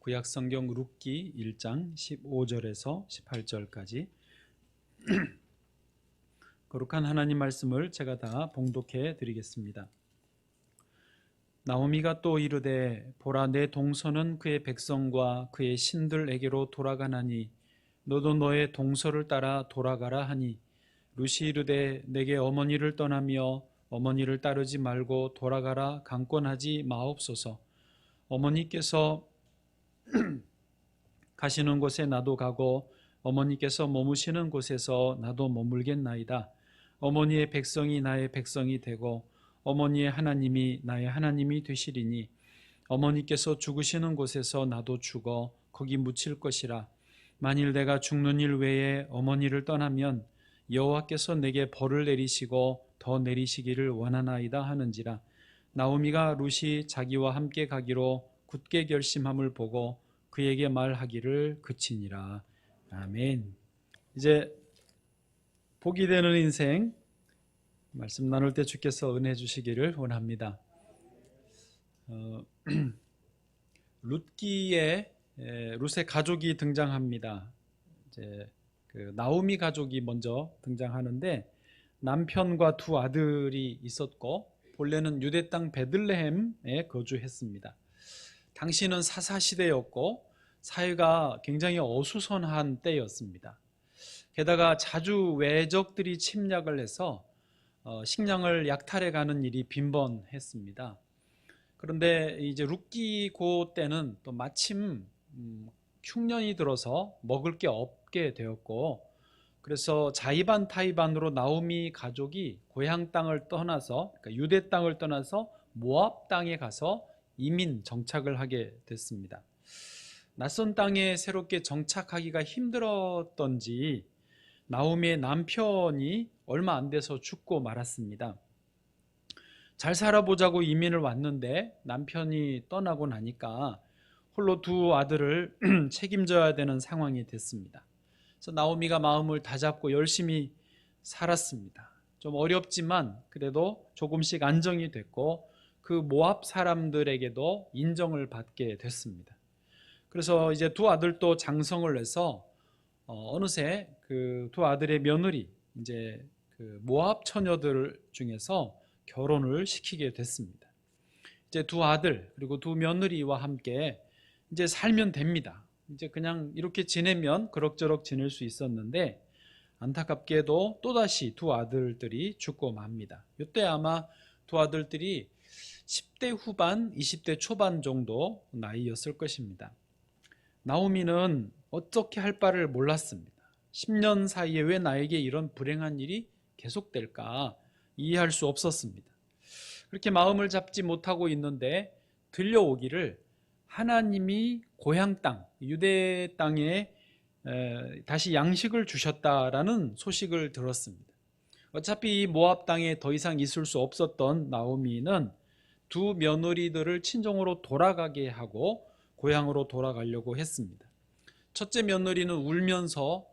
구약 성경 룻기 1장 15절에서 18절까지 거룩한 하나님 말씀을 제가 다 봉독해 드리겠습니다. 나오미가 또 이르되 보라 내 동서는 그의 백성과 그의 신들에게로 돌아가나니 너도 너의 동서를 따라 돌아가라 하니 룻이 이르되 내게 어머니를 떠나며 어머니를 따르지 말고 돌아가라 강권하지 마옵소서. 어머니께서 가시는 곳에 나도 가고 어머니께서 머무시는 곳에서 나도 머물겠나이다. 어머니의 백성이 나의 백성이 되고 어머니의 하나님이 나의 하나님이 되시리니 어머니께서 죽으시는 곳에서 나도 죽어 거기 묻힐 것이라. 만일 내가 죽는 일 외에 어머니를 떠나면 여호와께서 내게 벌을 내리시고 더 내리시기를 원하나이다 하는지라. 나오미가 룻이 자기와 함께 가기로 굳게 결심함을 보고 그에게 말하기를 그치니라. 아멘. 이제 복이 되는 인생 말씀 나눌 때 주께서 은혜 주시기를 원합니다. 룻기에 룻의 가족이 등장합니다. 이제 그 나오미 가족이 먼저 등장하는데 남편과 두 아들이 있었고 본래는 유대 땅 베들레헴에 거주했습니다. 당시는 사사시대였고 사회가 굉장히 어수선한 때였습니다. 게다가 자주 외적들이 침략을 해서 식량을 약탈해가는 일이 빈번했습니다. 그런데 이제 룻기고 때는 또 마침 흉년이 들어서 먹을 게 없게 되었고 그래서 자의반 타의반으로 나오미 가족이 고향 땅을 떠나서 그러니까 유대 땅을 떠나서 모압 땅에 가서 이민 정착을 하게 됐습니다. 낯선 땅에 새롭게 정착하기가 힘들었던지 나오미의 남편이 얼마 안 돼서 죽고 말았습니다. 잘 살아보자고 이민을 왔는데 남편이 떠나고 나니까 홀로 두 아들을 책임져야 되는 상황이 됐습니다. 그래서 나오미가 마음을 다잡고 열심히 살았습니다. 좀 어렵지만 그래도 조금씩 안정이 됐고 그 모압 사람들에게도 인정을 받게 됐습니다. 그래서 이제 두 아들도 장성을 해서 어느새 그 두 아들의 며느리 이제 그 모압 처녀들 중에서 결혼을 시키게 됐습니다. 이제 두 아들 그리고 두 며느리와 함께 이제 살면 됩니다. 이제 그냥 이렇게 지내면 그럭저럭 지낼 수 있었는데 안타깝게도 또다시 두 아들들이 죽고 맙니다. 이때 아마 두 아들들이 10대 후반, 20대 초반 정도 나이였을 것입니다. 나오미는 어떻게 할 바를 몰랐습니다. 10년 사이에 왜 나에게 이런 불행한 일이 계속될까 이해할 수 없었습니다. 그렇게 마음을 잡지 못하고 있는데 들려오기를 하나님이 고향 땅, 유대 땅에 다시 양식을 주셨다라는 소식을 들었습니다. 어차피 이 모압 땅에 더 이상 있을 수 없었던 나오미는 두 며느리들을 친정으로 돌아가게 하고 고향으로 돌아가려고 했습니다. 첫째 며느리는 울면서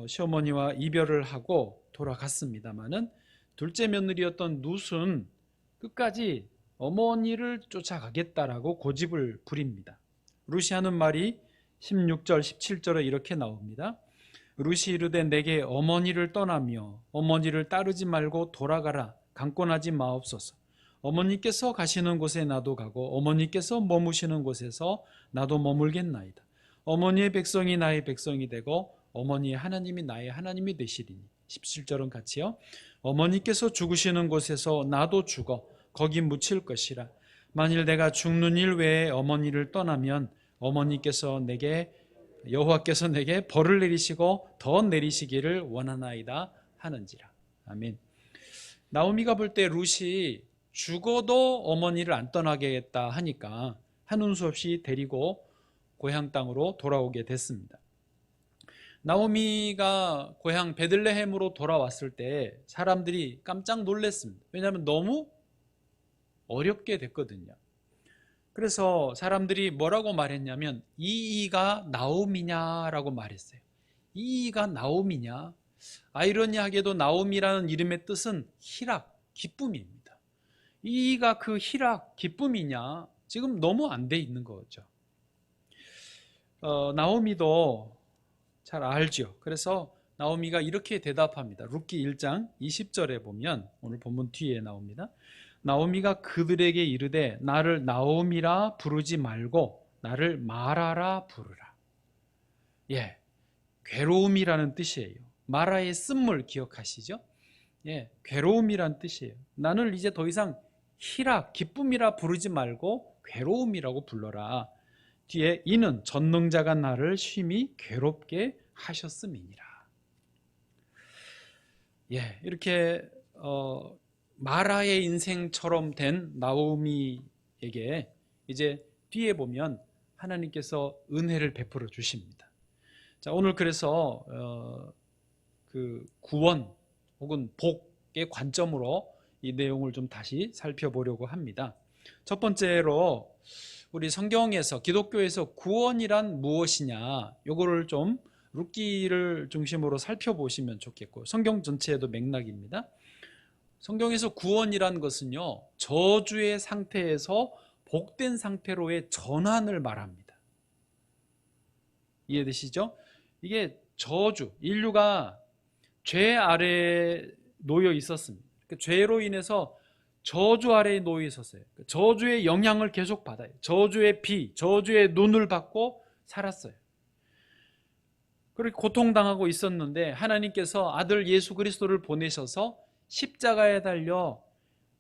시어머니와 이별을 하고 돌아갔습니다마는 둘째 며느리였던 룻은 끝까지 어머니를 쫓아가겠다라고 고집을 부립니다. 룻이 하는 말이 16절 17절에 이렇게 나옵니다. 룻이 이르되 내게 어머니를 떠나며 어머니를 따르지 말고 돌아가라 강권하지 마옵소서. 어머니께서 가시는 곳에 나도 가고 어머니께서 머무시는 곳에서 나도 머물겠나이다. 어머니의 백성이 나의 백성이 되고 어머니의 하나님이 나의 하나님이 되시리니. 17절은 같이요. 어머니께서 죽으시는 곳에서 나도 죽어 거기 묻힐 것이라. 만일 내가 죽는 일 외에 어머니를 떠나면 어머니께서 내게 여호와께서 내게 벌을 내리시고 더 내리시기를 원하나이다 하는지라. 아멘. 나오미가 볼 때 룻이 죽어도 어머니를 안 떠나겠다 하니까 한운 수 없이 데리고 고향 땅으로 돌아오게 됐습니다. 나오미가 고향 베들레헴으로 돌아왔을 때 사람들이 깜짝 놀랐습니다. 왜냐하면 너무 어렵게 됐거든요. 그래서 사람들이 뭐라고 말했냐면 이가 나오미냐라고 말했어요. 이가 나오미냐? 아이러니하게도 나오미라는 이름의 뜻은 희락, 기쁨입니다. 이가 그 희락, 기쁨이냐? 지금 너무 안 돼 있는 거죠. 나오미도 잘 알죠. 그래서 나오미가 이렇게 대답합니다. 룻기 1장 20절에 보면 오늘 본문 뒤에 나옵니다. 나오미가 그들에게 이르되 나를 나오미라 부르지 말고 나를 마라라 부르라. 예, 괴로움이라는 뜻이에요. 마라의 쓴물 기억하시죠? 예, 괴로움이란 뜻이에요. 나는 이제 더 이상 희락, 기쁨이라 부르지 말고 괴로움이라고 불러라. 뒤에 이는 전능자가 나를 심히 괴롭게 하셨음이니라. 예, 이렇게 마라의 인생처럼 된 나오미에게 이제 뒤에 보면 하나님께서 은혜를 베풀어 주십니다. 자, 오늘 그래서 그 구원 혹은 복의 관점으로 이 내용을 좀 다시 살펴보려고 합니다. 첫 번째로 우리 성경에서 기독교에서 구원이란 무엇이냐, 요거를 좀 룻기를 중심으로 살펴보시면 좋겠고, 성경 전체에도 맥락입니다. 성경에서 구원이란 것은요, 저주의 상태에서 복된 상태로의 전환을 말합니다. 이해되시죠? 이게 저주, 인류가 죄 아래에 놓여 있었습니다. 죄로 인해서 저주 아래에 놓여 있었어요. 저주의 영향을 계속 받아요. 저주의 비, 저주의 눈을 받고 살았어요. 그렇게 고통당하고 있었는데 하나님께서 아들 예수 그리스도를 보내셔서 십자가에 달려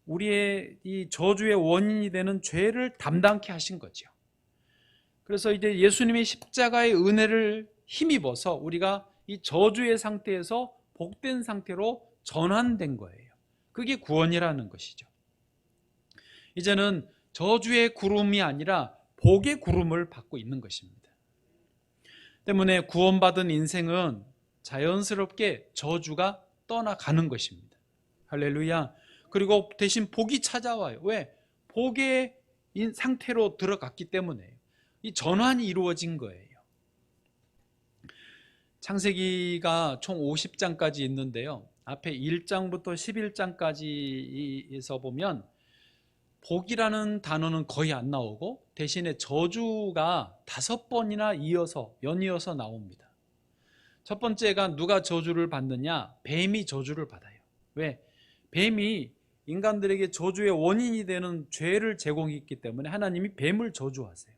우리의 이 저주의 원인이 되는 죄를 담당케 하신 거죠. 그래서 이제 예수님의 십자가의 은혜를 힘입어서 우리가 이 저주의 상태에서 복된 상태로 전환된 거예요. 그게 구원이라는 것이죠. 이제는 저주의 구름이 아니라 복의 구름을 받고 있는 것입니다. 때문에 구원받은 인생은 자연스럽게 저주가 떠나가는 것입니다. 할렐루야. 그리고 대신 복이 찾아와요. 왜? 복의 상태로 들어갔기 때문에 이 전환이 이루어진 거예요. 창세기가 총 50장까지 있는데요. 앞에 1장부터 11장까지에서 보면 복이라는 단어는 거의 안 나오고 대신에 저주가 5번이나 연이어서 나옵니다. 첫 번째가 누가 저주를 받느냐? 뱀이 저주를 받아요. 왜? 뱀이 인간들에게 저주의 원인이 되는 죄를 제공했기 때문에 하나님이 뱀을 저주하세요.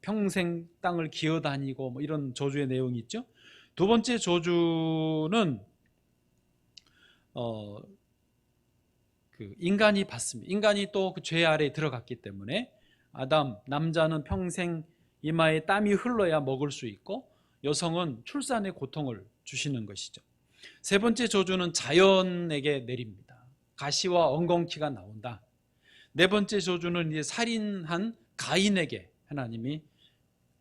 평생 땅을 기어다니고 뭐 이런 저주의 내용이 있죠. 두 번째 저주는 그 인간이 받습니다. 인간이 또 그 죄 아래에 들어갔기 때문에 아담, 남자는 평생 이마에 땀이 흘러야 먹을 수 있고 여성은 출산의 고통을 주시는 것이죠. 세 번째 저주는 자연에게 내립니다. 가시와 엉겅퀴가 나온다. 네 번째 저주는 이제 살인한 가인에게 하나님이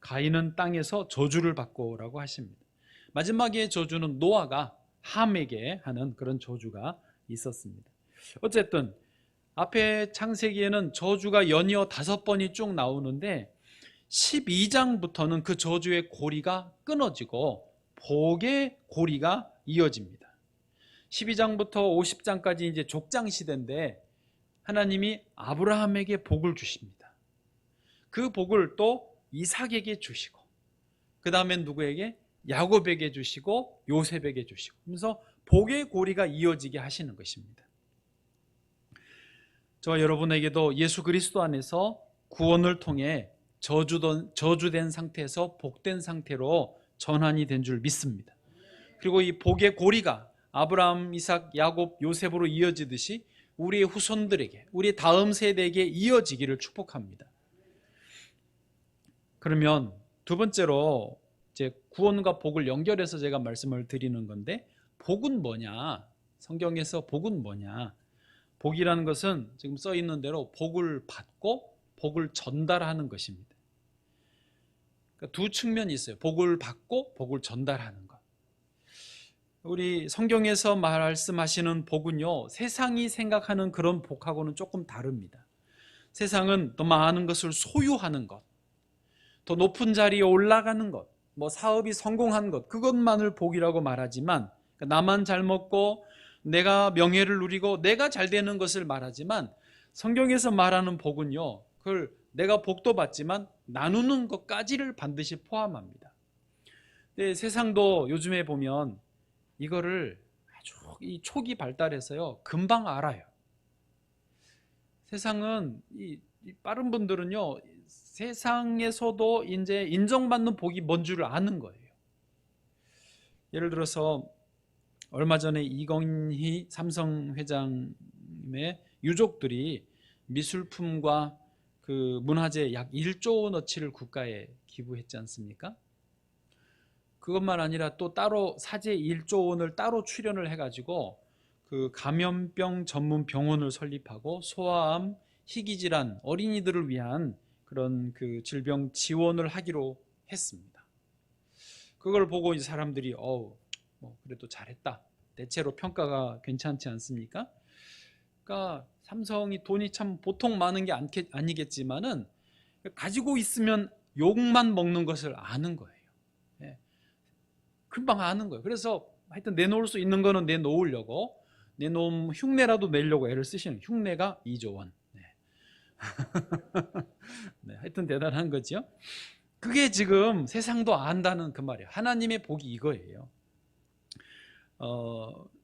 가인은 땅에서 저주를 받고라고 하십니다. 마지막에 저주는 노아가 함에게 하는 그런 저주가 있었습니다. 어쨌든 앞에 창세기에는 저주가 연이어 5번이 쭉 나오는데 12장부터는 그 저주의 고리가 끊어지고 복의 고리가 이어집니다. 12장부터 50장까지 이제 족장 시대인데 하나님이 아브라함에게 복을 주십니다. 그 복을 또 이삭에게 주시고 그 다음엔 누구에게? 야곱에게 주시고 요셉에게 주시고 그래서 복의 고리가 이어지게 하시는 것입니다. 저와 여러분에게도 예수 그리스도 안에서 구원을 통해 저주된 상태에서 복된 상태로 전환이 된 줄 믿습니다. 그리고 이 복의 고리가 아브라함, 이삭, 야곱, 요셉으로 이어지듯이 우리의 후손들에게, 우리의 다음 세대에게 이어지기를 축복합니다. 그러면 두 번째로 이제 구원과 복을 연결해서 제가 말씀을 드리는 건데 복은 뭐냐? 성경에서 복은 뭐냐? 복이라는 것은 지금 써 있는 대로 복을 받고 복을 전달하는 것입니다. 그러니까 두 측면이 있어요. 복을 받고 복을 전달하는 것. 우리 성경에서 말씀하시는 복은요, 세상이 생각하는 그런 복하고는 조금 다릅니다. 세상은 더 많은 것을 소유하는 것, 더 높은 자리에 올라가는 것, 뭐 사업이 성공한 것, 그것만을 복이라고 말하지만 나만 잘 먹고 내가 명예를 누리고 내가 잘 되는 것을 말하지만 성경에서 말하는 복은요, 그걸 내가 복도 받지만 나누는 것까지를 반드시 포함합니다. 근데 세상도 요즘에 보면 이거를 아주 이 초기 발달해서요 금방 알아요. 세상은 이 빠른 분들은요 세상에서도 이제 인정받는 복이 뭔 줄을 아는 거예요. 예를 들어서 얼마 전에 이건희 삼성 회장님의 유족들이 미술품과 그 문화재 약 1조 원어치를 국가에 기부했지 않습니까? 그것만 아니라 또 따로 사재 1조 원을 따로 출연을 해가지고 그 감염병 전문 병원을 설립하고 소아암, 희귀질환, 어린이들을 위한 그런 그 질병 지원을 하기로 했습니다. 그걸 보고 이 사람들이 뭐 그래도 잘했다. 대체로 평가가 괜찮지 않습니까? 그러니까 삼성이 돈이 참 보통 많은 게 아니겠지만은 가지고 있으면 욕만 먹는 것을 아는 거예요. 예. 금방 아는 거예요. 그래서 하여튼 내놓을 수 있는 거는 내놓으려고 내놓으면 흉내라도 내려고 애를 쓰시는 흉내가 2조 원. 네. 네, 하여튼 대단한 거죠. 그게 지금 세상도 안다는 그 말이에요. 하나님의 복이 이거예요.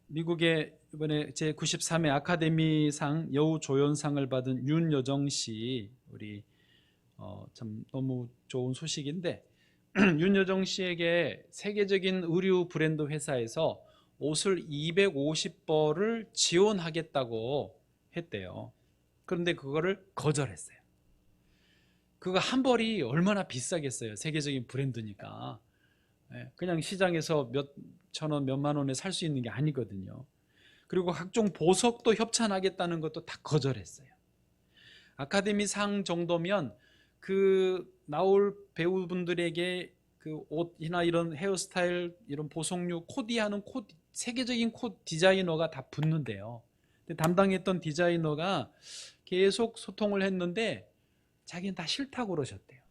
미국의 이번에 제93회 아카데미상 여우조연상을 받은 윤여정 씨, 우리 참 너무 좋은 소식인데 윤여정 씨에게 세계적인 의류 브랜드 회사에서 옷을 250벌을 지원하겠다고 했대요. 그런데 그거를 거절했어요. 그거 한 벌이 얼마나 비싸겠어요. 세계적인 브랜드니까. 그냥 시장에서 몇 천 원, 몇만 원에 살 수 있는 게 아니거든요. 그리고 각종 보석도 협찬하겠다는 것도 다 거절했어요. 아카데미 상 정도면 그 나올 배우분들에게 그 옷이나 이런 헤어스타일, 이런 보석류 코디하는 세계적인 디자이너가 다 붙는데요. 근데 담당했던 디자이너가 계속 소통을 했는데 자기는 다 싫다고 그러셨대요.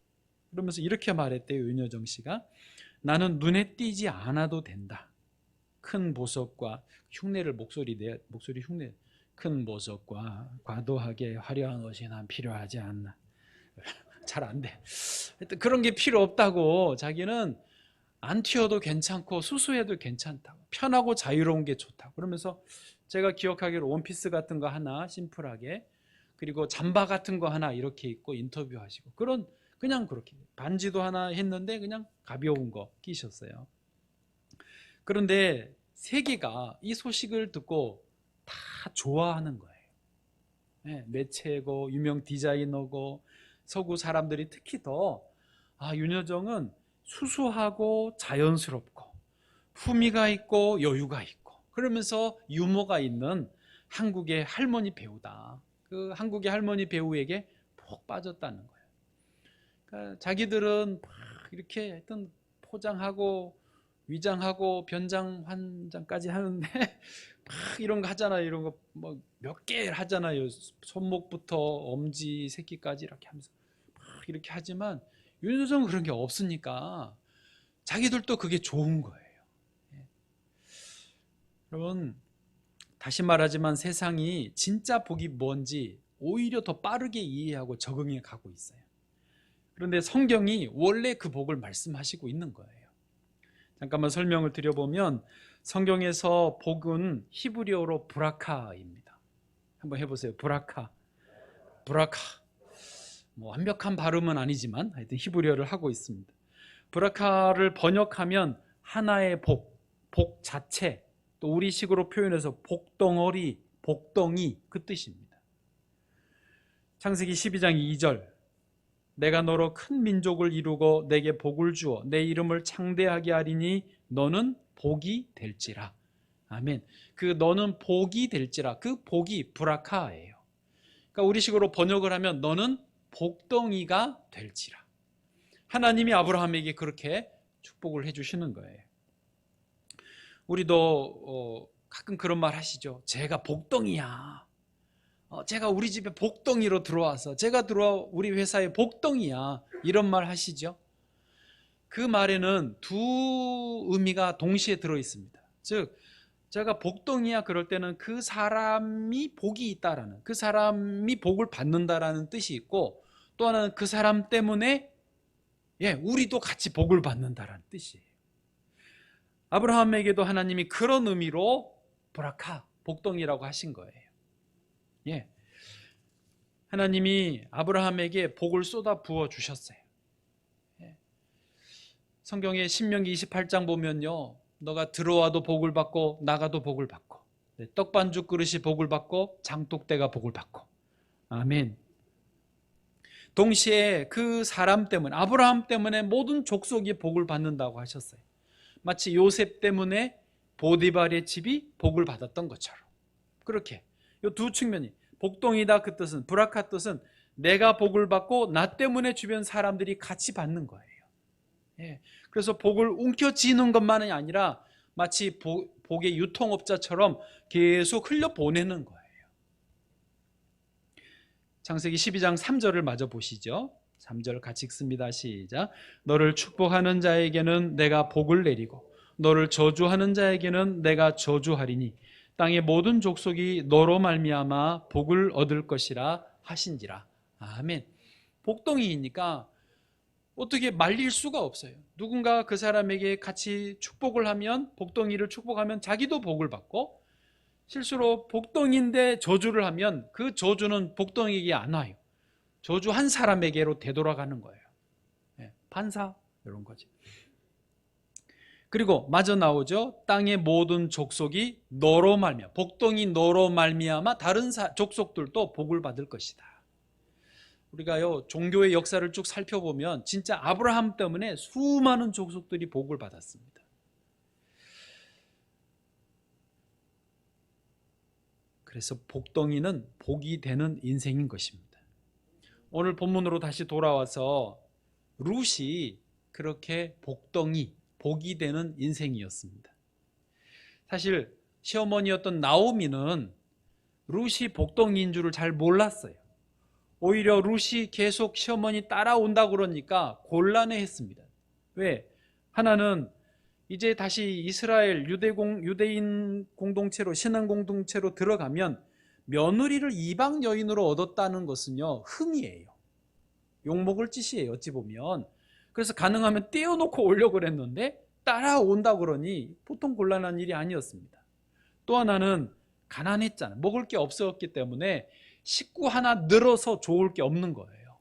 그러면서 이렇게 말했대요. 윤여정 씨가 나는 눈에 띄지 않아도 된다. 큰 보석과 흉내를 목소리 흉내 큰 보석과 과도하게 화려한 옷이 난 필요하지 않나. 잘 안 돼. 하여튼 그런 게 필요 없다고 자기는 안 튀어도 괜찮고 수수해도 괜찮다고 편하고 자유로운 게 좋다고 그러면서 제가 기억하기로 원피스 같은 거 하나 심플하게 그리고 잠바 같은 거 하나 이렇게 입고 인터뷰하시고 그냥 그렇게 반지도 하나 했는데 그냥 가벼운 거 끼셨어요. 그런데 세계가 이 소식을 듣고 다 좋아하는 거예요. 네, 매체고 유명 디자이너고 서구 사람들이 특히 더 윤여정은 수수하고 자연스럽고 품위가 있고 여유가 있고 그러면서 유머가 있는 한국의 할머니 배우다. 그 한국의 할머니 배우에게 푹 빠졌다는 거예요. 그러니까 자기들은 막 이렇게 하여튼 포장하고 위장하고 변장 환장까지 하는데 막 이런 거 하잖아요. 이런 거 뭐 몇 개 하잖아요. 손목부터 엄지 새끼까지 이렇게 하면서 막 이렇게 하지만 윤여정은 그런 게 없으니까 자기들도 그게 좋은 거예요. 여러분 다시 말하지만 세상이 진짜 복이 뭔지 오히려 더 빠르게 이해하고 적응해 가고 있어요. 그런데 성경이 원래 그 복을 말씀하시고 있는 거예요. 잠깐만 설명을 드려보면 성경에서 복은 히브리어로 브라카입니다. 한번 해보세요. 브라카. 뭐 완벽한 발음은 아니지만 하여튼 히브리어를 하고 있습니다. 브라카를 번역하면 하나의 복 자체, 또 우리식으로 표현해서 복덩어리, 복덩이 그 뜻입니다. 창세기 12장 2절 내가 너로 큰 민족을 이루고 내게 복을 주어 내 이름을 창대하게 하리니 너는 복이 될지라. 아멘. 그 너는 복이 될지라. 그 복이 브라카예요. 그러니까 우리식으로 번역을 하면 너는 복덩이가 될지라. 하나님이 아브라함에게 그렇게 축복을 해주시는 거예요. 우리도 가끔 그런 말 하시죠. 제가 복덩이야. 제가 우리 집에 복덩이로 들어와서 제가 들어와 우리 회사에 복덩이야. 이런 말 하시죠. 그 말에는 두 의미가 동시에 들어있습니다. 즉 제가 복덩이야 그럴 때는 그 사람이 복이 있다라는 그 사람이 복을 받는다라는 뜻이 있고 또 하나는 그 사람 때문에 우리도 같이 복을 받는다라는 뜻이에요. 아브라함에게도 하나님이 그런 의미로 브라카, 복덩이라고 하신 거예요. 하나님이 아브라함에게 복을 쏟아 부어 주셨어요. 성경의 신명기 28장 보면요, 너가 들어와도 복을 받고 나가도 복을 받고, 떡반죽 그릇이 복을 받고 장독대가 복을 받고. 아멘. 동시에 그 사람 때문에, 아브라함 때문에 모든 족속이 복을 받는다고 하셨어요. 마치 요셉 때문에 보디발의 집이 복을 받았던 것처럼. 그렇게 이 두 측면이, 복동이다 그 뜻은, 브라카 뜻은 내가 복을 받고 나 때문에 주변 사람들이 같이 받는 거예요. 그래서 복을 움켜쥐는 것만이 아니라 마치 복의 유통업자처럼 계속 흘려보내는 거예요. 창세기 12장 3절을 마저 보시죠. 3절 같이 읽습니다. 시작. 너를 축복하는 자에게는 내가 복을 내리고 너를 저주하는 자에게는 내가 저주하리니 땅의 모든 족속이 너로 말미암아 복을 얻을 것이라 하신지라. 아멘. 복덩이니까 어떻게 말릴 수가 없어요. 누군가 그 사람에게 같이 축복을 하면, 복덩이를 축복하면 자기도 복을 받고, 실수로 복덩이인데 저주를 하면 그 저주는 복덩이에게 안 와요. 저주한 사람에게로 되돌아가는 거예요. 판사 이런 거지. 그리고 마저 나오죠. 땅의 모든 족속이 너로 말미암아, 복덩이 너로 말미암아 다른 족속들도 복을 받을 것이다. 우리가요, 종교의 역사를 쭉 살펴보면 진짜 아브라함 때문에 수많은 족속들이 복을 받았습니다. 그래서 복덩이는 복이 되는 인생인 것입니다. 오늘 본문으로 다시 돌아와서 룻이 그렇게 복덩이, 복이 되는 인생이었습니다. 사실 시어머니였던 나오미는 룻이 복덩이인 줄을 잘 몰랐어요. 오히려 룻이 계속 시어머니 따라온다 그러니까 곤란해했습니다. 왜? 하나는 이제 다시 이스라엘 유대인 공동체로, 신앙 공동체로 들어가면 며느리를 이방 여인으로 얻었다는 것은요, 흠이에요. 욕먹을 짓이에요, 어찌 보면. 그래서 가능하면 떼어놓고 오려고 그랬는데 따라온다 그러니 보통 곤란한 일이 아니었습니다. 또 하나는 가난했잖아요. 먹을 게 없었기 때문에 식구 하나 늘어서 좋을 게 없는 거예요.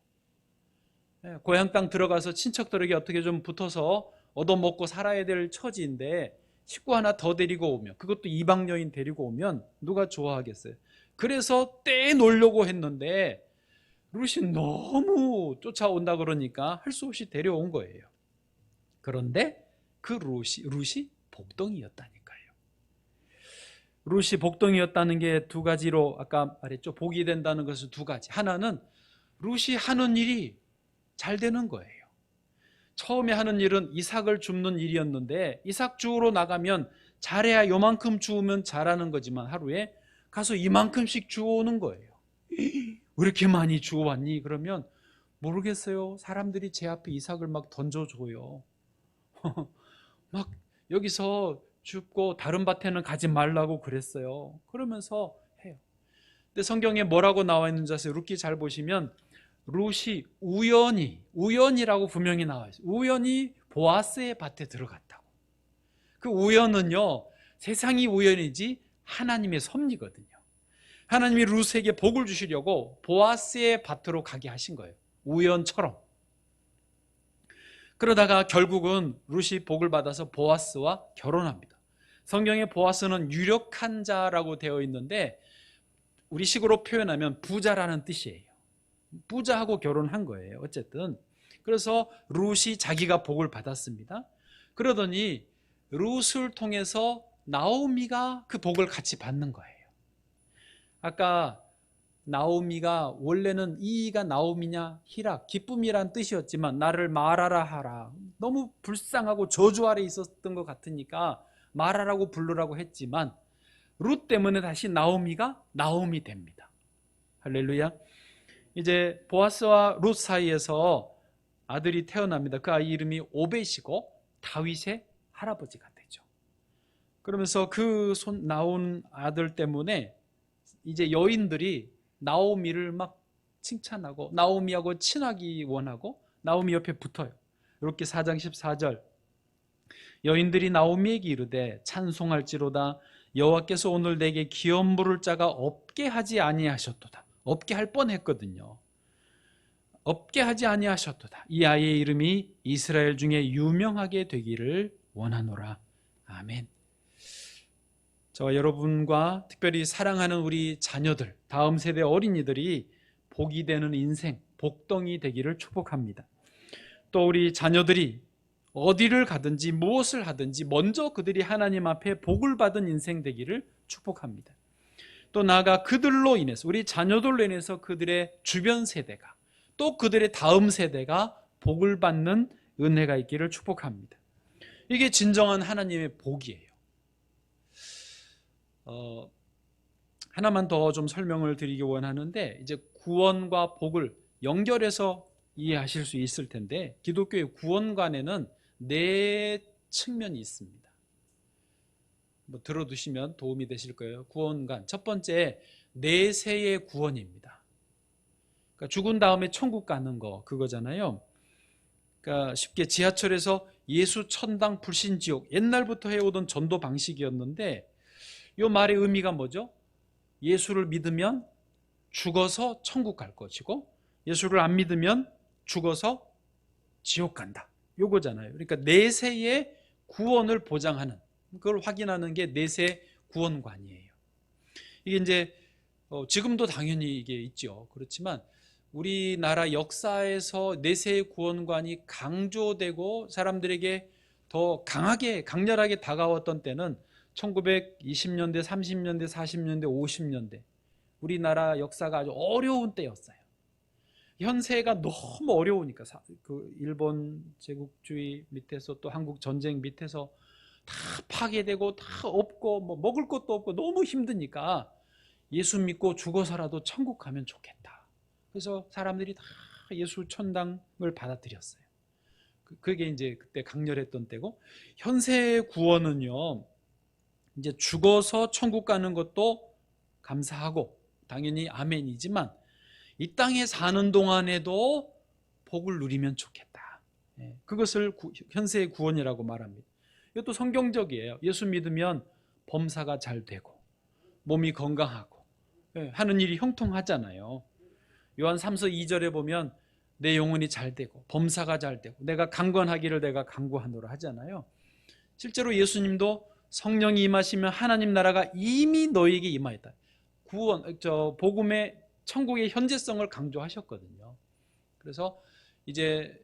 고향 땅 들어가서 친척들에게 어떻게 좀 붙어서 얻어먹고 살아야 될 처지인데 식구 하나 더 데리고 오면, 그것도 이방 여인 데리고 오면 누가 좋아하겠어요. 그래서 떼놓으려고 했는데 룻이 너무 쫓아온다 그러니까 할 수 없이 데려온 거예요. 그런데 그 룻이 복덩이였다니까요. 룻이 복덩이였다는 게 두 가지로 아까 말했죠. 복이 된다는 것은 두 가지. 하나는 룻이 하는 일이 잘 되는 거예요. 처음에 하는 일은 이삭을 줍는 일이었는데 이삭 주우러 나가면 잘해야 요만큼 주우면 잘하는 거지만 하루에 가서 이만큼씩 주워오는 거예요. 왜 이렇게 많이 주워왔니? 그러면 모르겠어요. 사람들이 제 앞에 이삭을 막 던져줘요. 막 여기서 줍고 다른 밭에는 가지 말라고 그랬어요. 그러면서 해요. 근데 성경에 뭐라고 나와 있는지 아세요? 룻기 잘 보시면 룻이 우연이라고 분명히 나와 있어요. 우연히 보아스의 밭에 들어갔다고. 그 우연은요, 세상이 우연이지 하나님의 섭리거든요. 하나님이 룻에게 복을 주시려고 보아스의 밭으로 가게 하신 거예요. 우연처럼. 그러다가 결국은 룻이 복을 받아서 보아스와 결혼합니다. 성경에 보아스는 유력한 자라고 되어 있는데 우리 식으로 표현하면 부자라는 뜻이에요. 부자하고 결혼한 거예요. 어쨌든 그래서 룻이 자기가 복을 받았습니다. 그러더니 룻을 통해서 나오미가 그 복을 같이 받는 거예요. 아까 나오미가 원래는 이가 나오미냐 히라, 기쁨이란 뜻이었지만 나를 말하라 하라, 너무 불쌍하고 저주 아래 있었던 것 같으니까 말하라고 부르라고 했지만 룻 때문에 다시 나오미가 나오미 됩니다. 할렐루야. 이제 보아스와 룻 사이에서 아들이 태어납니다. 그 아이 이름이 오벳이고 다윗의 할아버지가 되죠. 그러면서 그 나온 아들 때문에 이제 여인들이 나오미를 막 칭찬하고 나오미하고 친하기 원하고 나오미 옆에 붙어요. 이렇게 4장 14절 여인들이 나오미에게 이르되 찬송할지로다 여호와께서 오늘 내게 기업 물을 자가 없게 하지 아니하셨도다. 없게 할 뻔했거든요. 없게 하지 아니하셨도다. 이 아이의 이름이 이스라엘 중에 유명하게 되기를 원하노라. 아멘. 저와 여러분과 특별히 사랑하는 우리 자녀들, 다음 세대 어린이들이 복이 되는 인생, 복덩이 되기를 축복합니다. 또 우리 자녀들이 어디를 가든지 무엇을 하든지 먼저 그들이 하나님 앞에 복을 받은 인생 되기를 축복합니다. 또 나아가 그들로 인해서, 우리 자녀들로 인해서 그들의 주변 세대가, 또 그들의 다음 세대가 복을 받는 은혜가 있기를 축복합니다. 이게 진정한 하나님의 복이에요. 하나만 더 좀 설명을 드리기 원하는데, 이제 구원과 복을 연결해서 이해하실 수 있을 텐데, 기독교의 구원관에는 네 측면이 있습니다. 뭐 들어두시면 도움이 되실 거예요. 구원관, 첫 번째 내세의 구원입니다. 그러니까 죽은 다음에 천국 가는 거, 그거잖아요. 그러니까 쉽게 지하철에서 예수 천당 불신 지옥, 옛날부터 해오던 전도 방식이었는데, 이 말의 의미가 뭐죠? 예수를 믿으면 죽어서 천국 갈 것이고, 예수를 안 믿으면 죽어서 지옥 간다, 요거잖아요. 그러니까 내세의 구원을 보장하는, 그걸 확인하는 게 내세 구원관이에요. 이게 이제 지금도 당연히 이게 있죠. 그렇지만 우리나라 역사에서 내세의 구원관이 강조되고 사람들에게 더 강하게 강렬하게 다가왔던 때는 1920년대, 30년대, 40년대, 50년대 우리나라 역사가 아주 어려운 때였어요. 현세가 너무 어려우니까, 그 일본 제국주의 밑에서 또 한국 전쟁 밑에서 다 파괴되고 다 없고 뭐 먹을 것도 없고 너무 힘드니까 예수 믿고 죽어서라도 천국 가면 좋겠다. 그래서 사람들이 다 예수 천당을 받아들였어요. 그게 이제 그때 강렬했던 때고, 현세의 구원은요, 이제 죽어서 천국 가는 것도 감사하고 당연히 아멘이지만 이 땅에 사는 동안에도 복을 누리면 좋겠다. 그것을 현세의 구원이라고 말합니다. 이것도 성경적이에요. 예수 믿으면 범사가 잘 되고 몸이 건강하고 하는 일이 형통하잖아요. 요한 3서 2절에 보면 내 영혼이 잘 되고 범사가 잘 되고 내가 강건하기를 내가 간구하노라 하잖아요. 실제로 예수님도 성령이 임하시면 하나님 나라가 이미 너희에게 임하였다. 복음의 천국의 현재성을 강조하셨거든요. 그래서 이제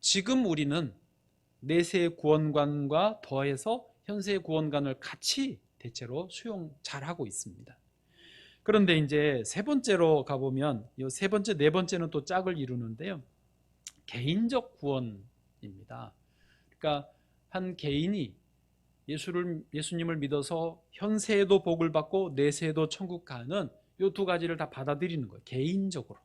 지금 우리는 내세의 구원관과 더해서 현세의 구원관을 같이 대체로 수용 잘하고 있습니다. 그런데 이제 세 번째로 가보면 이 세 번째, 네 번째는 또 짝을 이루는데요. 개인적 구원입니다. 그러니까 한 개인이 예수님을 믿어서 현세에도 복을 받고 내세에도 천국 가는 이 두 가지를 다 받아들이는 거예요. 개인적으로.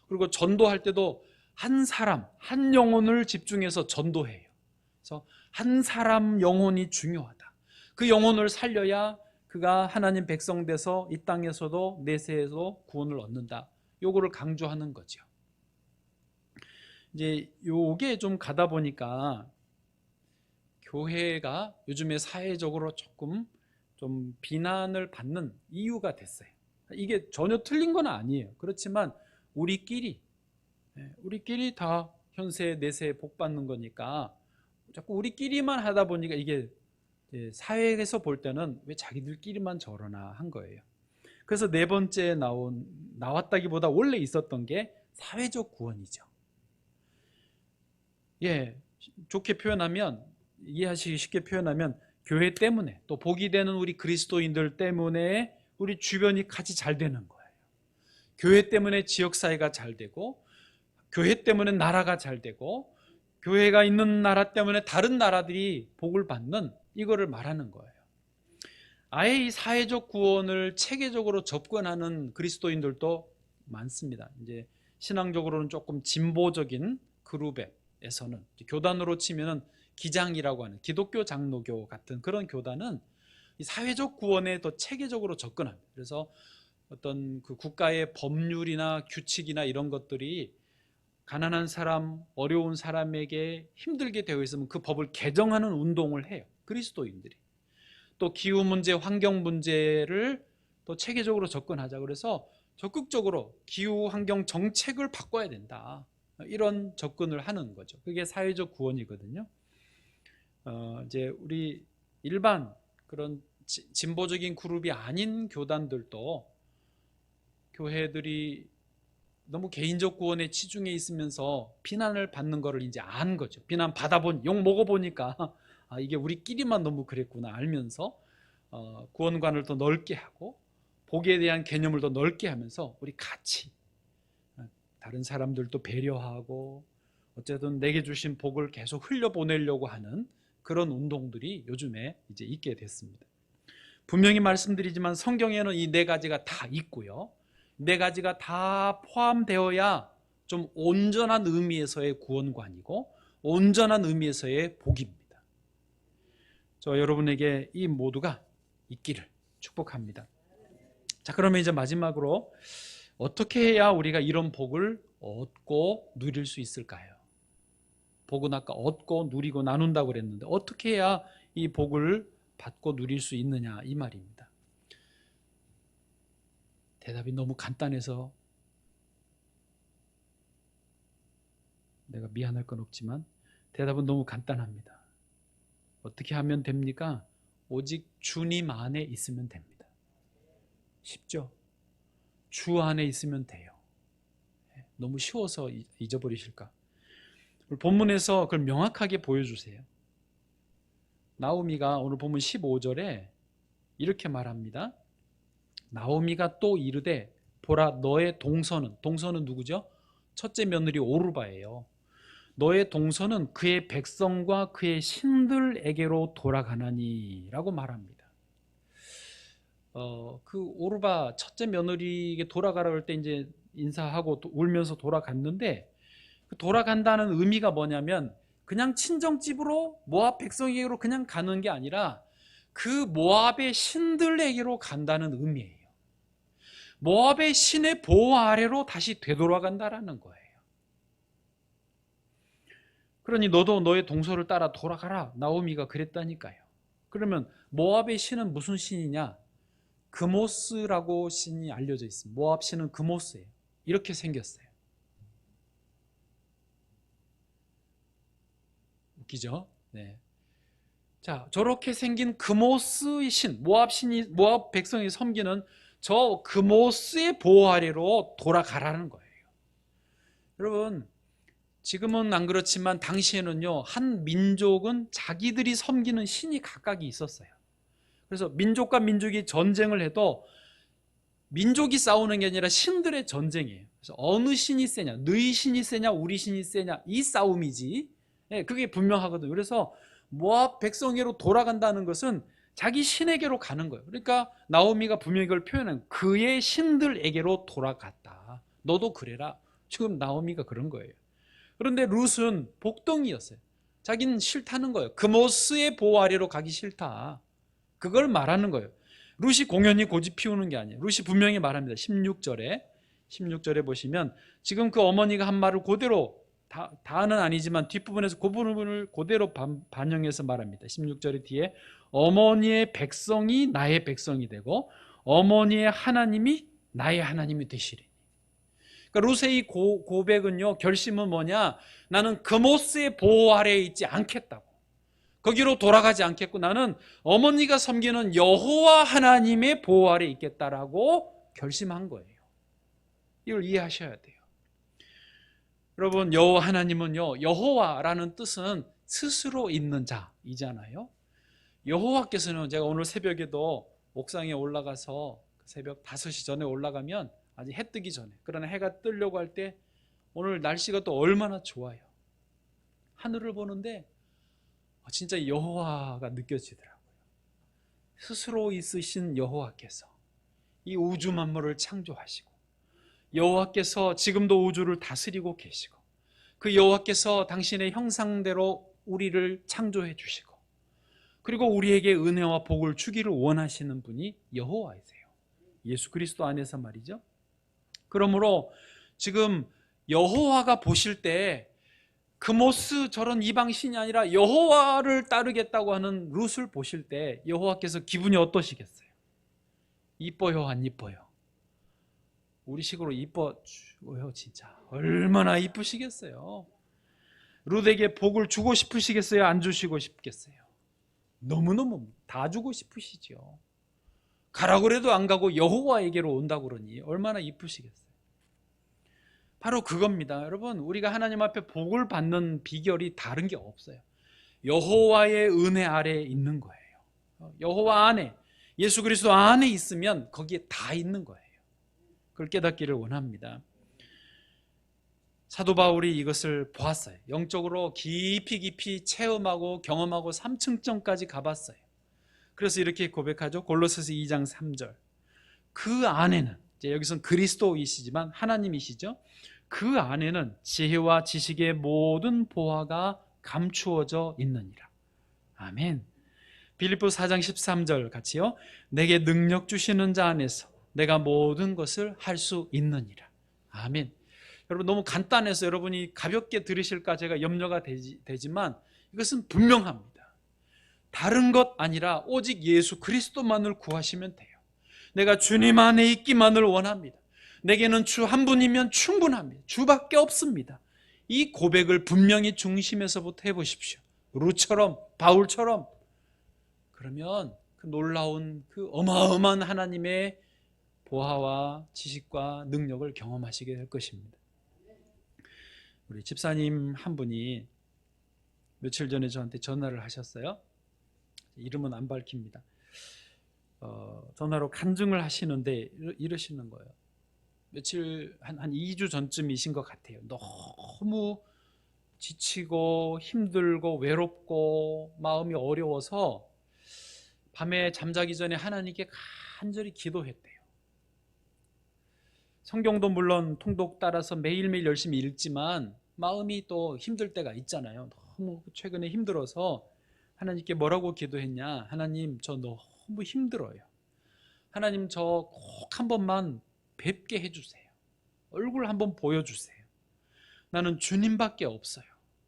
그리고 전도할 때도 한 사람, 한 영혼을 집중해서 전도해요. 그래서 한 사람 영혼이 중요하다. 그 영혼을 살려야 그가 하나님 백성 돼서 이 땅에서도 내세에서 구원을 얻는다. 요거를 강조하는 거죠. 이제 요게 좀 가다 보니까 교회가 요즘에 사회적으로 조금 좀 비난을 받는 이유가 됐어요. 이게 전혀 틀린 건 아니에요. 그렇지만 우리끼리 다 현세 내세에 복 받는 거니까 자꾸 우리끼리만 하다 보니까 이게 사회에서 볼 때는 왜 자기들끼리만 저러나 한 거예요. 그래서 네 번째 나왔다기보다 원래 있었던 게 사회적 구원이죠. 좋게 표현하면, 이해하시기 쉽게 표현하면 교회 때문에 또 복이 되는 우리 그리스도인들 때문에 우리 주변이 같이 잘 되는 거예요. 교회 때문에 지역사회가 잘 되고 교회 때문에 나라가 잘 되고 교회가 있는 나라 때문에 다른 나라들이 복을 받는, 이거를 말하는 거예요. 아예 이 사회적 구원을 체계적으로 접근하는 그리스도인들도 많습니다. 이제 신앙적으로는 조금 진보적인 그룹에서는, 교단으로 치면은 기장이라고 하는 기독교 장로교 같은 그런 교단은 이 사회적 구원에 더 체계적으로 접근합니다. 그래서 어떤 그 국가의 법률이나 규칙이나 이런 것들이 가난한 사람, 어려운 사람에게 힘들게 되어 있으면 그 법을 개정하는 운동을 해요. 그리스도인들이. 또 기후 문제, 환경 문제를 또 체계적으로 접근하자. 그래서 적극적으로 기후 환경 정책을 바꿔야 된다. 이런 접근을 하는 거죠. 그게 사회적 구원이거든요. 이제 우리 일반 그런 진보적인 그룹이 아닌 교단들도 교회들이 너무 개인적 구원에 치중해 있으면서 비난을 받는 거를 이제 안 거죠. 비난 받아본, 욕 먹어보니까 아, 이게 우리끼리만 너무 그랬구나 알면서 구원관을 더 넓게 하고 복에 대한 개념을 더 넓게 하면서 우리 같이 다른 사람들도 배려하고 어쨌든 내게 주신 복을 계속 흘려보내려고 하는 그런 운동들이 요즘에 이제 있게 됐습니다. 분명히 말씀드리지만 성경에는 이 네 가지가 다 있고요. 네 가지가 다 포함되어야 좀 온전한 의미에서의 구원관이고 온전한 의미에서의 복입니다. 저 여러분에게 이 모두가 있기를 축복합니다. 자, 그러면 이제 마지막으로 어떻게 해야 우리가 이런 복을 얻고 누릴 수 있을까요? 복은 아까 얻고 누리고 나눈다고 그랬는데 어떻게 해야 이 복을 받고 누릴 수 있느냐 이 말입니다. 대답이 너무 간단해서 내가 미안할 건 없지만 대답은 너무 간단합니다. 어떻게 하면 됩니까? 오직 주님 안에 있으면 됩니다. 쉽죠? 주 안에 있으면 돼요. 너무 쉬워서 잊어버리실까? 본문에서 그걸 명확하게 보여주세요. 나오미가 오늘 본문 15절에 이렇게 말합니다. 나오미가 또 이르되 보라 너의 동서는 누구죠? 첫째 며느리 오르바예요. 너의 동서는 그의 백성과 그의 신들에게로 돌아가나니 라고 말합니다. 그 오르바 첫째 며느리에게 돌아가라고 할 때 이제 인사하고 울면서 돌아갔는데 그 돌아간다는 의미가 뭐냐면 그냥 친정집으로 모압 백성에게로 그냥 가는 게 아니라 그 모압의 신들에게로 간다는 의미예요. 모압의 신의 보호 아래로 다시 되돌아간다라는 거예요. 그러니 너도 너의 동서를 따라 돌아가라. 나오미가 그랬다니까요. 그러면 모압의 신은 무슨 신이냐? 그모스라고 신이 알려져 있습니다. 모압 신은 그모스예요. 이렇게 생겼어요. 웃기죠? 네. 자, 저렇게 생긴 그모스의 신, 모압 백성이 섬기는 저 그모스의 보호 아래로 돌아가라는 거예요. 여러분, 지금은 안 그렇지만 당시에는요, 한 민족은 자기들이 섬기는 신이 각각이 있었어요. 그래서 민족과 민족이 전쟁을 해도 민족이 싸우는 게 아니라 신들의 전쟁이에요. 그래서 어느 신이 세냐, 너희 신이 세냐, 우리 신이 세냐, 이 싸움이지. 그게 분명하거든요. 그래서 모압 백성에게로 돌아간다는 것은 자기 신에게로 가는 거예요. 그러니까 나오미가 분명히 그걸 표현한 그의 신들에게로 돌아갔다. 너도 그래라. 지금 나오미가 그런 거예요. 그런데 룻은 복덩이였어요. 자기는 싫다는 거예요. 그모스의 보호 아래로 가기 싫다. 그걸 말하는 거예요. 룻이 공연히 고집 피우는 게 아니에요. 룻이 분명히 말합니다. 16절에 보시면 지금 그 어머니가 한 말을 그대로 다는 아니지만 뒷부분에서 그 부분을 그대로 반영해서 말합니다. 16절의 뒤에 어머니의 백성이 나의 백성이 되고 어머니의 하나님이 나의 하나님이 되시리니. 그러니까 룻의 이 고백은요, 결심은 뭐냐? 나는 그모스의 보호 아래에 있지 않겠다고. 거기로 돌아가지 않겠고 나는 어머니가 섬기는 여호와 하나님의 보호 아래에 있겠다라고 결심한 거예요. 이걸 이해하셔야 돼요. 여러분, 여호와 하나님은요, 여호와라는 뜻은 스스로 있는 자이잖아요. 여호와께서는 제가 오늘 새벽에도 옥상에 올라가서 새벽 5시 전에 올라가면 아직 해 뜨기 전에, 그러나 해가 뜨려고 할 때 오늘 날씨가 또 얼마나 좋아요. 하늘을 보는데 진짜 여호와가 느껴지더라고요. 스스로 있으신 여호와께서 이 우주 만물을 창조하시고 여호와께서 지금도 우주를 다스리고 계시고 그 여호와께서 당신의 형상대로 우리를 창조해 주시고 그리고 우리에게 은혜와 복을 주기를 원하시는 분이 여호와이세요. 예수 그리스도 안에서 말이죠. 그러므로 지금 여호와가 보실 때 그모스 저런 이방신이 아니라 여호와를 따르겠다고 하는 룻을 보실 때 여호와께서 기분이 어떠시겠어요? 이뻐요, 안 이뻐요? 우리식으로 이뻐요. 진짜 얼마나 이쁘시겠어요? 룻에게 복을 주고 싶으시겠어요? 안 주시고 싶겠어요? 너무너무 다 주고 싶으시죠. 가라고 그래도 안 가고 여호와에게로 온다고 그러니 얼마나 이쁘시겠어요. 바로 그겁니다. 여러분, 우리가 하나님 앞에 복을 받는 비결이 다른 게 없어요. 여호와의 은혜 아래에 있는 거예요. 여호와 안에, 예수 그리스도 안에 있으면 거기에 다 있는 거예요. 그걸 깨닫기를 원합니다. 사도 바울이 이것을 보았어요. 영적으로 깊이 체험하고 경험하고 3층점까지 가봤어요. 그래서 이렇게 고백하죠. 골로새서 2장 3절. 그 안에는, 이제 여기서는 그리스도이시지만 하나님이시죠. 그 안에는 지혜와 지식의 모든 보화가 감추어져 있느니라. 아멘. 빌립보 4장 13절 같이요. 내게 능력 주시는 자 안에서 내가 모든 것을 할 수 있느니라. 아멘. 여러분, 너무 간단해서 여러분이 가볍게 들으실까 제가 염려가 되지만 이것은 분명합니다. 다른 것 아니라 오직 예수 그리스도만을 구하시면 돼요. 내가 주님 안에 있기만을 원합니다. 내게는 주 한 분이면 충분합니다. 주밖에 없습니다. 이 고백을 분명히 중심에서부터 해보십시오. 룻처럼, 바울처럼. 그러면 그 놀라운 그 어마어마한 하나님의 보화와 지식과 능력을 경험하시게 될 것입니다. 우리 집사님 한 분이 며칠 전에 저한테 전화를 하셨어요. 이름은 안 밝힙니다. 전화로 간증을 하시는데 이러시는 거예요. 며칠 한 2주 전쯤이신 것 같아요. 너무 지치고 힘들고 외롭고 마음이 어려워서 밤에 잠자기 전에 하나님께 간절히 기도했대요. 성경도 물론 통독 따라서 매일매일 열심히 읽지만 마음이 또 힘들 때가 있잖아요. 너무 최근에 힘들어서 하나님께 뭐라고 기도했냐? 하나님, 저 너무 힘들어요. 하나님, 저 꼭 한 번만 뵙게 해주세요. 얼굴 한번 보여주세요. 나는 주님밖에 없어요.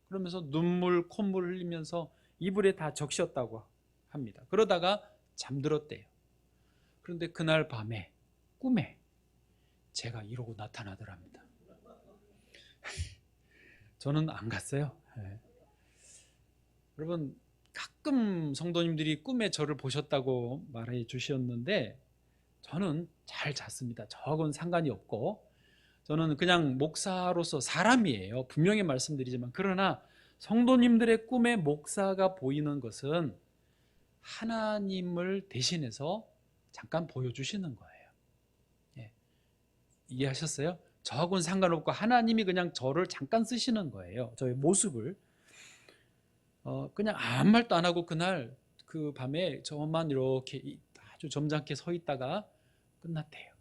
그러면서 눈물, 콧물 흘리면서 이불에 다 적셨다고 합니다. 그러다가 잠들었대요. 그런데 그날 밤에 꿈에 제가 이러고 나타나더랍니다. 저는 안 갔어요. 네. 여러분, 가끔 성도님들이 꿈에 저를 보셨다고 말해 주셨는데 저는 잘 잤습니다. 저하고는 상관이 없고 저는 그냥 목사로서 사람이에요. 분명히 말씀드리지만, 그러나 성도님들의 꿈에 목사가 보이는 것은 하나님을 대신해서 잠깐 보여주시는 거예요. 예. 이해하셨어요? 저하고는 상관없고 하나님이 그냥 저를 잠깐 쓰시는 거예요. 저의 모습을. 그냥 아무 말도 안 하고 그날 그 밤에 저만 이렇게 아주 점잖게 서 있다가 끝났대요.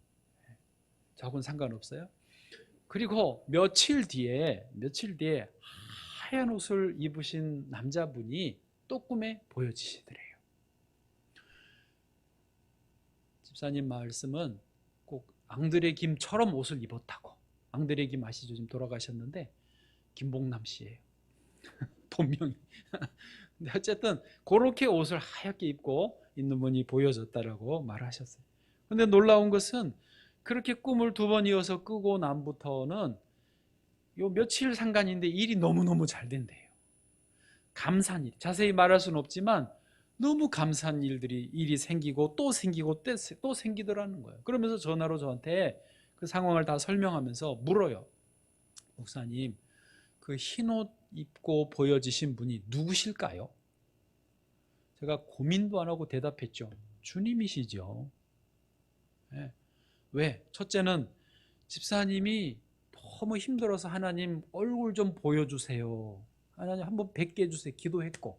저하고는 상관없어요. 그리고 며칠 뒤에 하얀 옷을 입으신 남자분이 또 꿈에 보여지시더래요. 집사님 말씀은 꼭 앙드레 김처럼 옷을 입었다고. 앙드레 김 아시죠? 지금 돌아가셨는데 김봉남 씨예요. 본명이. 근데 어쨌든 그렇게 옷을 하얗게 입고 있는 분이 보여졌다라고 말하셨어요. 근데 놀라운 것은 그렇게 꿈을 2번 이어서 꾸고 남부터는 요 며칠 상간인데 일이 너무너무 잘 된대요. 감사한 일. 자세히 말할 수는 없지만 너무 감사한 일이 생기고 또 생기고 또 생기더라는 거예요. 그러면서 전화로 저한테 그 상황을 다 설명하면서 물어요. 목사님, 그 흰옷 입고 보여지신 분이 누구실까요? 제가 고민도 안 하고 대답했죠. 주님이시죠. 네. 왜? 첫째는 집사님이 너무 힘들어서 하나님 얼굴 좀 보여주세요. 하나님 한번 뵙게 해주세요. 기도했고,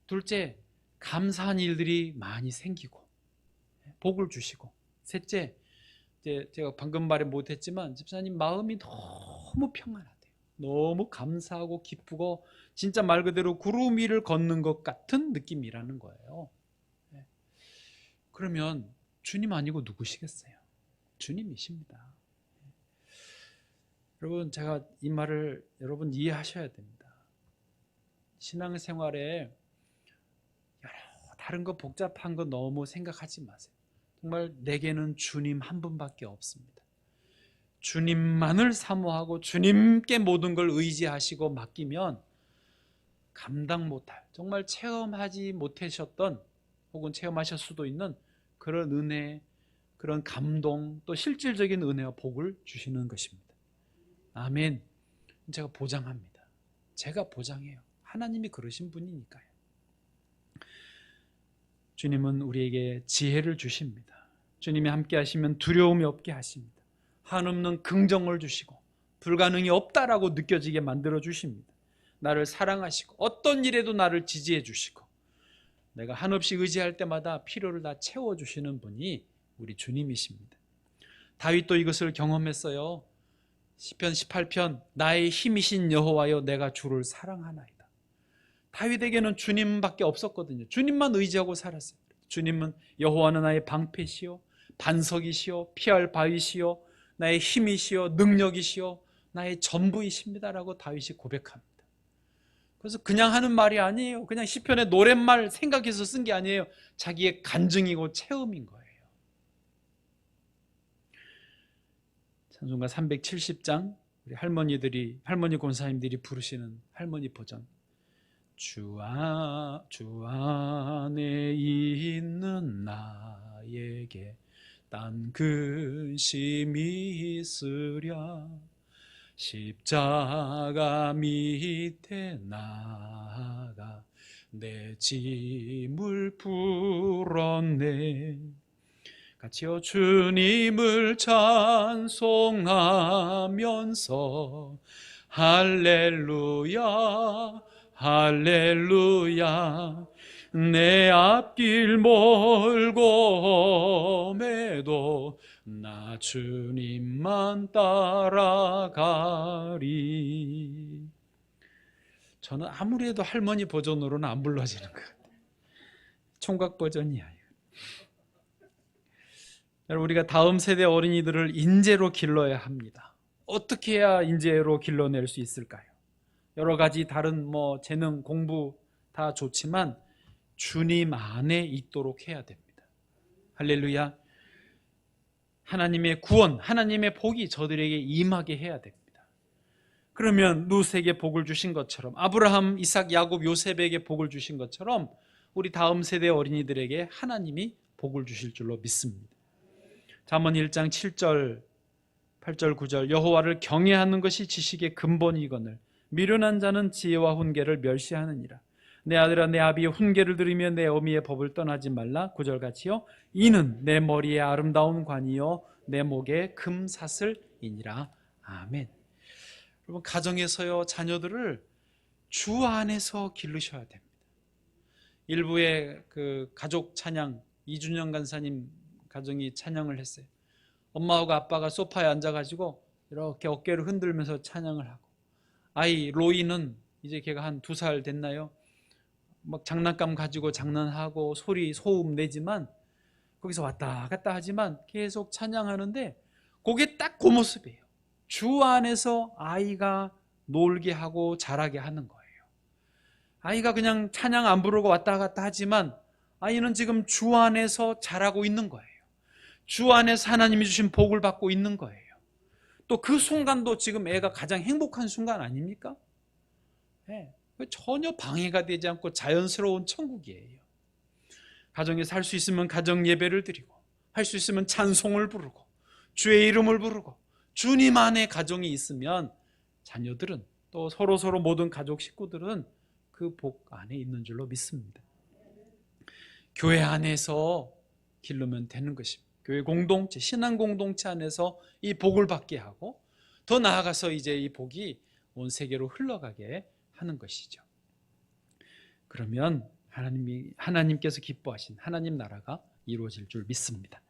둘째, 감사한 일들이 많이 생기고 복을 주시고, 셋째, 이제 제가 방금 말에 못했지만 집사님 마음이 너무 평안하대요. 너무 감사하고 기쁘고 진짜 말 그대로 구름 위를 걷는 것 같은 느낌이라는 거예요. 그러면 주님 아니고 누구시겠어요? 주님이십니다. 여러분, 제가 이 말을 여러분 이해하셔야 됩니다. 신앙생활에 여러 다른 거 복잡한 거 너무 생각하지 마세요. 정말 내게는 주님 한 분밖에 없습니다. 주님만을 사모하고 주님께 모든 걸 의지하시고 맡기면 감당 못할, 정말 체험하지 못하셨던 혹은 체험하실 수도 있는 그런 은혜, 그런 감동, 또 실질적인 은혜와 복을 주시는 것입니다. 아멘. 제가 보장합니다. 제가 보장해요. 하나님이 그러신 분이니까요. 주님은 우리에게 지혜를 주십니다. 주님이 함께 하시면 두려움이 없게 하십니다. 한없는 긍정을 주시고 불가능이 없다라고 느껴지게 만들어 주십니다. 나를 사랑하시고 어떤 일에도 나를 지지해 주시고 내가 한없이 의지할 때마다 필요를 다 채워주시는 분이 우리 주님이십니다. 다윗도 이것을 경험했어요. 시편 18편 나의 힘이신 여호와여 내가 주를 사랑하나이다. 다윗에게는 주님밖에 없었거든요. 주님만 의지하고 살았어요. 주님은 여호와는 나의 방패시요 반석이시요 피할 바위시요 나의 힘이시요 능력이시요 나의 전부이십니다라고 다윗이 고백합니다. 그래서 그냥 하는 말이 아니에요. 그냥 시편의 노랫말 생각해서 쓴 게 아니에요. 자기의 간증이고 체험인 거예요. 찬송가 370장 우리 할머니 권사님들이 부르시는 할머니 버전. 주 안에 있는 나에게 딴 근심이 있으랴 십자가 밑에 나가 내 짐을 풀었네. 같이요. 주님을 찬송하면서 할렐루야 할렐루야 내 앞길 멀고 험해도 나 주님만 따라가리. 저는 아무리 해도 할머니 버전으로는 안 불러지는 것 같아요. 총각 버전이야. 여러분, 우리가 다음 세대 어린이들을 인재로 길러야 합니다. 어떻게 해야 인재로 길러낼 수 있을까요? 여러 가지 다른 재능, 공부 다 좋지만 주님 안에 있도록 해야 됩니다. 할렐루야. 하나님의 구원, 하나님의 복이 저들에게 임하게 해야 됩니다. 그러면 룻에게 복을 주신 것처럼 아브라함, 이삭, 야곱, 요셉에게 복을 주신 것처럼 우리 다음 세대 어린이들에게 하나님이 복을 주실 줄로 믿습니다. 잠언 1장 7절, 8절, 9절 여호와를 경외하는 것이 지식의 근본이거늘 미련한 자는 지혜와 훈계를 멸시하느니라. 내 아들아 내 아비의 훈계를 들으며 내 어미의 법을 떠나지 말라. 9절같이요 이는 내 머리에 아름다운 관이요 내 목에 금사슬이니라. 아멘. 여러분, 가정에서요 자녀들을 주 안에서 기르셔야 됩니다. 일부의 그 가족 찬양, 이준영 간사님 가정이 찬양을 했어요. 엄마하고 아빠가 소파에 앉아가지고 이렇게 어깨를 흔들면서 찬양을 하고, 아이 로이는 이제 걔가 한 2살 됐나요? 막 장난감 가지고 장난하고 소음 내지만 거기서 왔다 갔다 하지만 계속 찬양하는데 그게 딱 그 모습이에요. 주 안에서 아이가 놀게 하고 자라게 하는 거예요. 아이가 그냥 찬양 안 부르고 왔다 갔다 하지만 아이는 지금 주 안에서 자라고 있는 거예요. 주 안에서 하나님이 주신 복을 받고 있는 거예요. 또 그 순간도 지금 애가 가장 행복한 순간 아닙니까? 네. 전혀 방해가 되지 않고 자연스러운 천국이에요. 가정에서 할 수 있으면 가정 예배를 드리고, 할 수 있으면 찬송을 부르고, 주의 이름을 부르고, 주님 안에 가정이 있으면 자녀들은 또 서로 모든 가족 식구들은 그 복 안에 있는 줄로 믿습니다. 교회 안에서 기르면 되는 것입니다. 교회 공동체, 신앙 공동체 안에서 이 복을 받게 하고 더 나아가서 이제 이 복이 온 세계로 흘러가게 하는 것이죠. 그러면 하나님께서 기뻐하신 하나님 나라가 이루어질 줄 믿습니다.